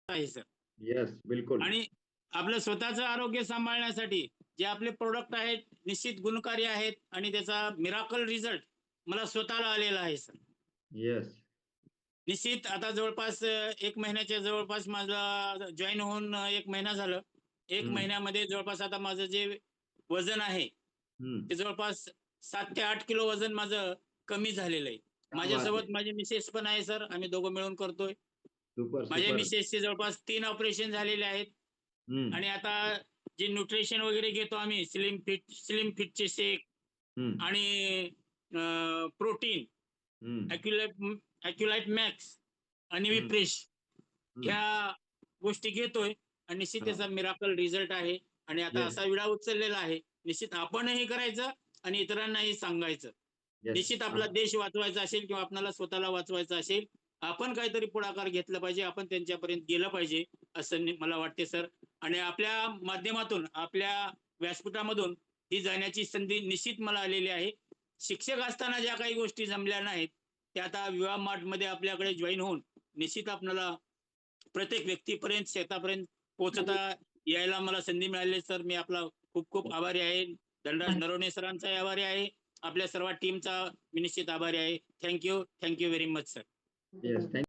आहे sir. Yes, बिलकुल. आणि आपलं स्वतःचं आरोग्य सांभाळण्यासाठी जे आपले प्रोडक्ट आहेत निश्चित गुणकारी आहेत आणि त्याचा मिराकल रिझल्ट मला स्वतःला आलेला आहे सर. येस. निश्चित आता जवळपास 1 महिन्याच्या जवळपास माझा जॉइन होऊन 1 महिना झालं. 1 हं, महिन्यामध्ये जवळपास आता माझं जे वजन आहे, हं. ते जवळपास 7 ते 8 किलो वजन माझं कमी झालेलं आहे. क्या बात है! माझ्यासोबत माझी मिसेस पण आहे सर. आम्ही दोघं मिळून करतोय. सुपर, माझ्या सुपर. मिसेसचे जवळपास 3 ऑपरेशन झालेले आहेत. हं, आणि आता जे न्यूट्रिशन वगैरे घेतो आम्ही स्लिम फिटचे शेक हं, आणि प्रोटीन, हं, ॲक्युलाइट मॅक्स आणि हं, विफ्रेश हं. ह्या गोष्टी घेतोय आणि निश्चित हां. त्याचा मिराकल रिझल्ट आहे. आणि आता येस, असा विडा उचललेला आहे. निश्चित आपणही करायचं आणि इतरांनाही सांगायचं. येस. निश्चित आपला देश वाचवायचा असेल किंवा आपल्याला स्वतःला वाचवायचं असेल, आपण काहीतरी पुढाकार घेतला पाहिजे. आपण त्यांच्यापर्यंत गेलं पाहिजे, असं मला वाटते सर. आणि आपल्या माध्यमातून, आपल्या व्यासपीठामधून ही जाण्याची संधी निश्चित मला आलेली आहे. शिक्षक असताना ज्या काही गोष्टी जमल्या नाहीत, त्या आता विवाह मार्टमध्ये आपल्याकडे जॉइन होऊन निश्चित आपल्याला प्रत्येक व्यक्तीपर्यंत, शेतापर्यंत पोहोचता यायला मला संधी मिळाली सर. मी आपला खूप खूप आभारी आहे. धनराज नरवणे सरांचाही आभारी आहे. आपल्या सर्व टीमचा मी निश्चित आभारी आहे. Thank you very much sir. Yes.